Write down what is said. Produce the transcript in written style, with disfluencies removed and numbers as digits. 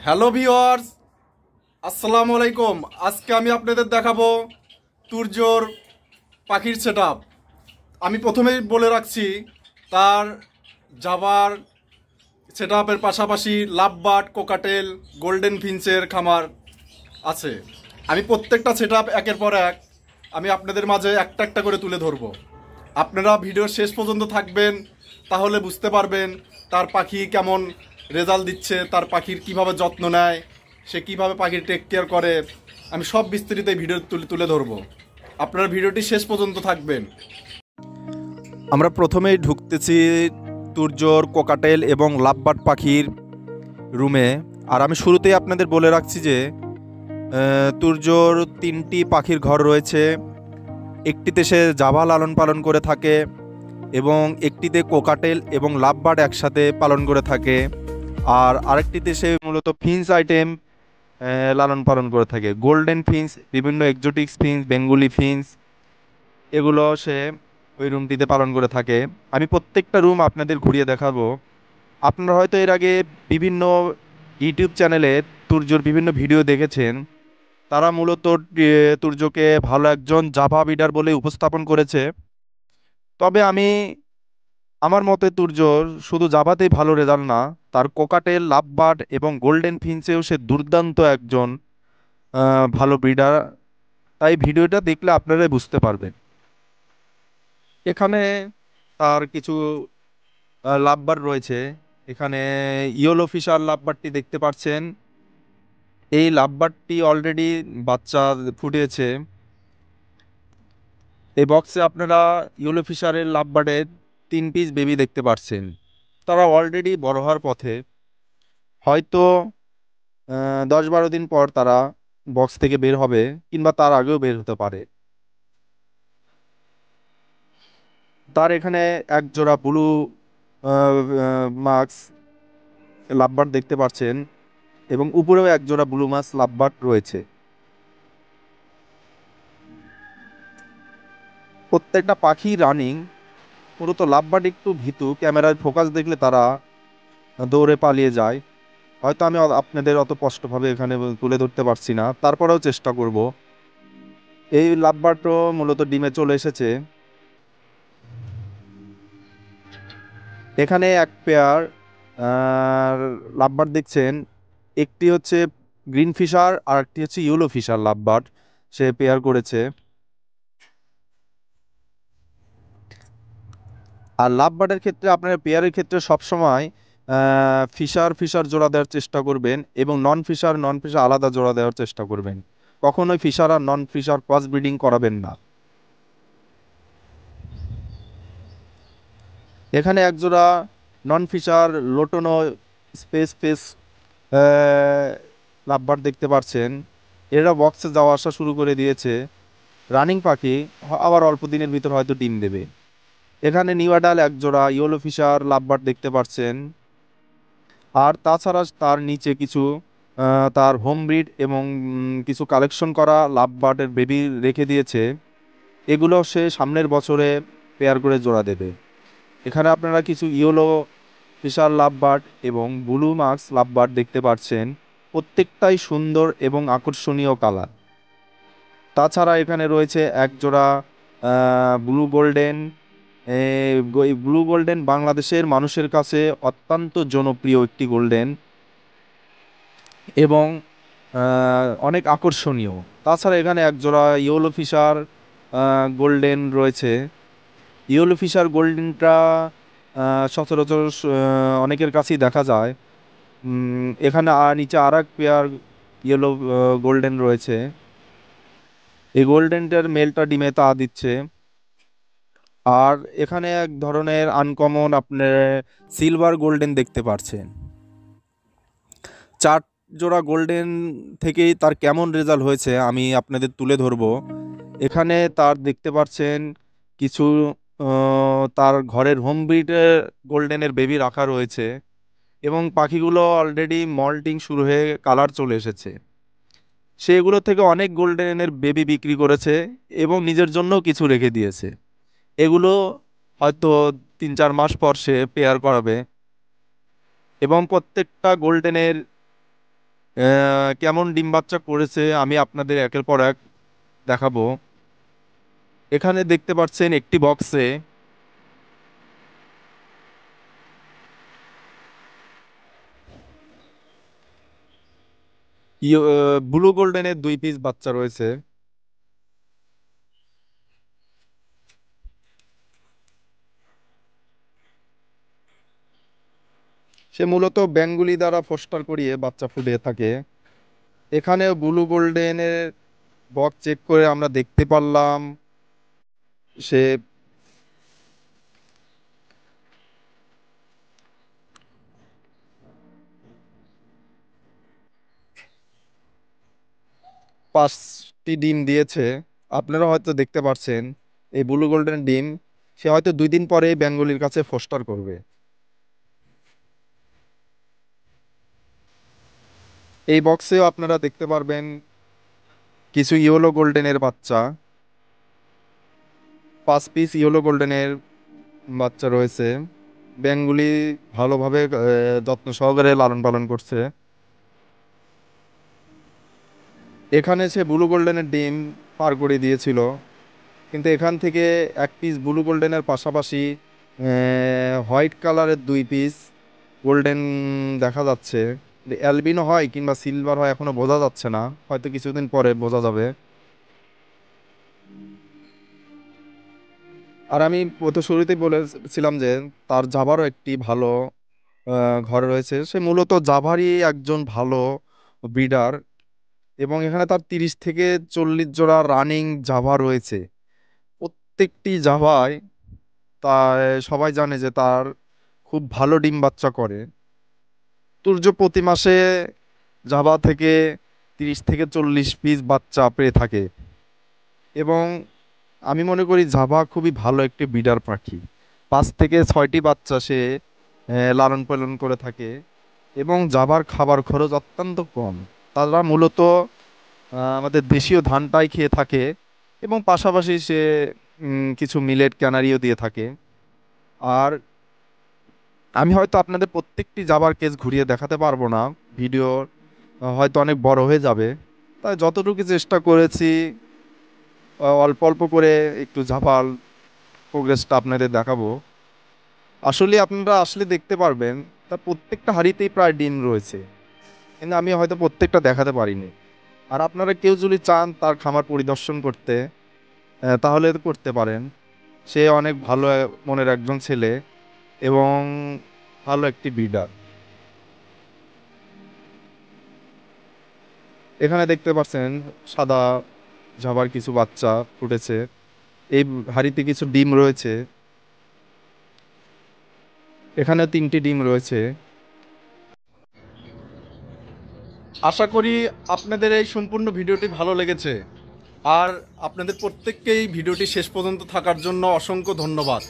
Hello viewers, আসসালামু আলাইকুম। আজকে আমি আপনাদের দেখাবো তুরজোর পাখির সেটআপ। আমি প্রথমেই বলে রাখছি, তার জাভার সেটআপের পাশাপাশি লাভবার্ড, কোকাটেল, গোল্ডেন ফিঞ্চের খামার আছে। আমি প্রত্যেকটা সেটআপ একের পর এক আমি আপনাদের মাঝে একটা একটা করে তুলে ধরবো। আপনারা ভিডিওর শেষ পর্যন্ত থাকবেন, তাহলে বুঝতে পারবেন তার পাখি কেমন রেজাল্ট দিচ্ছে, তার পাখির কিভাবে যত্ন নেয়, সে কিভাবে পাখির টেক কেয়ার করে। আমি সব বিস্তারিত এই ভিডিও তুলে ধরবো। আপনারা ভিডিওটি শেষ পর্যন্ত থাকবেন। আমরা প্রথমেই ঢুকতেছি তুরজোর, কোকাটেল এবং লাভবার্ড পাখির রুমে। আর আমি শুরুতেই আপনাদের বলে রাখছি যে তুরজোর 3টি পাখির ঘর রয়েছে। একটিতে সে জাভা লালন পালন করে থাকে এবং একটিতে কোকাটেল এবং লাভবার্ড একসাথে পালন করে থাকে, আর আরেকটিতে সে মূলত ফিঞ্চ আইটেম লালন পালন করে থাকে। গোল্ডেন ফিঞ্চ, বিভিন্ন এক্সোটিক্স ফিঞ্চ, বেঙ্গলি ফিঞ্চ, এগুলো সে ওই রুমটিতে পালন করে থাকে। আমি প্রত্যেকটা রুম আপনাদের ঘুরিয়ে দেখাবো। আপনারা হয়তো এর আগে বিভিন্ন ইউটিউব চ্যানেলে তুরজোর বিভিন্ন ভিডিও দেখেছেন। তারা মূলত তুরজোকে ভালো একজন জাভা বিডার বলে উপস্থাপন করেছে। তবে আমার মতে তুরজোর শুধু জাভাতেই ভালো রেজাল্ট না, তার কোকাটেল, লাভবার্ড এবং গোল্ডেন ফিঞ্চেও সে দুর্দান্ত একজন ভালো ব্রিডার। তাই ভিডিওটা দেখলে আপনারাই বুঝতে পারবেন। এখানে তার কিছু লাভবার্ড রয়েছে। এখানে ইয়েলো ফিশার লাভবার্ডটি দেখতে পাচ্ছেন। এই লাভবার্ডটি অলরেডি বাচ্চা ফুটিয়েছে। এই বক্সে আপনারা ইয়েলো ফিশারের লাভবার্ডের 3 পিস বেবি দেখতে পাচ্ছেন। তারা অলরেডি বড় হওয়ার পথে। হয়তো 10-12 দিন পর তারা বক্স থেকে বের হবে, কিংবা তার আগেও বের হতে পারে। তার এখানে এক জোড়া ব্লু মাক্স লাভবার্ড দেখতে পাচ্ছেন এবং উপরেও এক জোড়া ব্লু মাক্স লাভবার্ড রয়েছে। প্রত্যেকটা পাখি রানিং। মূলত লাভবার্ড একটু ভীতু, ক্যামেরায় ফোকাস দেখলে তারা দৌড়ে পালিয়ে যায়। হয়তো আমি আপনাদের অত স্পষ্টভাবে এখানে তুলে ধরতে পারছি না, তারপরেও চেষ্টা করব। এই লাভবার্ডও মূলত ডিমে চলে এসেছে। এখানে এক পেয়ার লাভবার্ড দেখছেন। একটি হচ্ছে গ্রিন ফিশার আর একটি হচ্ছে ইয়েলো ফিশার লাভবার্ড সে পেয়ার করেছে। আর লাভবার্ডের ক্ষেত্রে আপনার পেয়ারের ক্ষেত্রে সবসময় ফিশার ফিশার জোড়া দেওয়ার চেষ্টা করবেন এবং নন ফিশার আলাদা জোড়া দেওয়ার চেষ্টা করবেন। কখনোই ফিশার আর নন ফিশার ক্রস ব্রিডিং করাবেন না। এখানে একজোড়া নন ফিশার লোটনো স্পেস ফেস লাভবার্ড দেখতে পাচ্ছেন। এরা বক্সে যাওয়া আসা শুরু করে দিয়েছে। রানিং পাখি, আবার অল্প দিনের ভিতর হয়তো ডিম দেবে। এখানে নিউডাল একজোড়া ইয়েলো ফিশার লাভবার্ড দেখতে পাচ্ছেন। আর তাছাড়া তার নিচে কিছু তার হোম ব্রিড এবং কিছু কালেকশন করা লাভবার্ডের বেবি রেখে দিয়েছে। এগুলো সে সামনের বছরে পেয়ার করে জোড়া দেবে। এখানে আপনারা কিছু ইয়েলো ফিশার লাভবার্ড এবং ব্লু মাক্স লাভবার্ড দেখতে পাচ্ছেন। প্রত্যেকটাই সুন্দর এবং আকর্ষণীয় কালার। তাছাড়া এখানে রয়েছে এক জোড়া ব্লু গোল্ডেন। এই ব্লু গোল্ডেন বাংলাদেশের মানুষের কাছে অত্যন্ত জনপ্রিয় একটি গোল্ডেন এবং অনেক আকর্ষণীয়। তাছাড়া এখানে এক জোড়া ইয়েলো ফিশার গোল্ডেন রয়েছে। ইয়েলো ফিশার গোল্ডেনটা সচরাচর অনেকের কাছেই দেখা যায়। এখানে নিচে আর এক পেয়ার ইয়েলো গোল্ডেন রয়েছে। এই গোল্ডেনটার মেলটা ডিমে তা দিচ্ছে। আর এখানে এক ধরনের আনকমন আপনার সিলভার গোল্ডেন দেখতে পাচ্ছেন। 4 জোড়া গোল্ডেন থেকেই তার কেমন রেজাল্ট হয়েছে আমি আপনাদের তুলে ধরবো। এখানে তার দেখতে পাচ্ছেন কিছু তার ঘরের হোম ব্রিডের গোল্ডেনের বেবি রাখা রয়েছে এবং পাখিগুলো অলরেডি মল্টিং শুরু হয়ে কালার চলে এসেছে। সেগুলো থেকে অনেক গোল্ডেনের বেবি বিক্রি করেছে এবং নিজের জন্যও কিছু রেখে দিয়েছে। এগুলো হয়তো 3-4 মাস পর সে পেয়ার করাবে। এবং প্রত্যেকটা গোল্ডেনের কেমন ডিম বাচ্চা করেছে আমি আপনাদের একের পর এক দেখাবো। এখানে দেখতে পাচ্ছেন একটি বক্সে ব্লু গোল্ডেনের 2 পিস বাচ্চা রয়েছে। সে মূলত বেঙ্গুলি দ্বারা ফোস্টার করিয়ে বাচ্চা ফুটিয়ে থাকে। এখানে ব্লু গোল্ডেনের বক্স চেক করে আমরা দেখতে পারলাম সে 5টি ডিম দিয়েছে। আপনারা হয়তো দেখতে পাচ্ছেন এই ব্লু গোল্ডেন ডিম সে হয়তো 2 দিন পরে বেঙ্গলির কাছে ফোস্টার করবে। এই বক্সেও আপনারা দেখতে পারবেন কিছু ইয়েলো গোল্ডেনের বাচ্চা। 5 পিস ইয়েলো গোল্ডেনের বাচ্চা রয়েছে। বেঙ্গলি ভালোভাবে যত্ন সহকারে লালন পালন করছে। এখানে সে ব্লু গোল্ডেনের ডিম পার করে দিয়েছিল, কিন্তু এখান থেকে 1 পিস ব্লু গোল্ডেনের পাশাপাশি হোয়াইট কালারের 2 পিস গোল্ডেন দেখা যাচ্ছে। অ্যালবিনো হয় কিংবা সিলভার হয় এখনো বোঝা যাচ্ছে না, হয়তো কিছুদিন পরে বোঝা যাবে। আর আমি প্রথম শুরুতেই বলেছিলাম যে তার জাভারও একটি ভালো ঘর রয়েছে। সে মূলত জাভারই একজন ভালো ব্রিডার, এবং এখানে তার 30 থেকে 40 জোড়া রানিং জাভা রয়েছে। প্রত্যেকটি জাভায় তা সবাই জানে যে তার খুব ভালো ডিম বাচ্চা করে। সূর্য প্রতি মাসে জাভা থেকে 30 থেকে 40 পিস বাচ্চা পেয়ে থাকে। এবং আমি মনে করি জাভা খুবই ভালো একটি ব্রিডার পাখি। 5 থেকে 6টি বাচ্চা সে লালন পালন করে থাকে। এবং জাভার খাবার খরচ অত্যন্ত কম। তারা মূলত আমাদের দেশীয় ধানটাই খেয়ে থাকে, এবং পাশাপাশি সে কিছু মিলেট ক্যানারিও দিয়ে থাকে। আর আমি হয়তো আপনাদের প্রত্যেকটি জাভার কেস ঘুরিয়ে দেখাতে পারবো না, ভিডিও হয়তো অনেক বড় হয়ে যাবে। তাই যতটুকু চেষ্টা করেছি অল্প অল্প করে একটু জাভার প্রোগ্রেসটা আপনাদের দেখাবো। আসলে আপনারা আসলে দেখতে পারবেন তার প্রত্যেকটা হাঁড়িতেই প্রায় ডিম রয়েছে, কিন্তু আমি হয়তো প্রত্যেকটা দেখাতে পারিনি। আর আপনারা কেউ যদি চান তার খামার পরিদর্শন করতে, তাহলে করতে পারেন। সে অনেক ভালো মনের একজন ছেলে এবং ভালো একটি ব্রিডার। এখানে দেখতে পাচ্ছেন সাদা জাভার কিছু বাচ্চা ফুটেছে। এই হাঁড়িতে কিছু ডিম রয়েছে। এখানে 3টি ডিম রয়েছে। আশা করি আপনাদের এই সম্পূর্ণ ভিডিওটি ভালো লেগেছে। আর আপনাদের প্রত্যেককেই ভিডিওটি শেষ পর্যন্ত থাকার জন্য অসংখ্য ধন্যবাদ।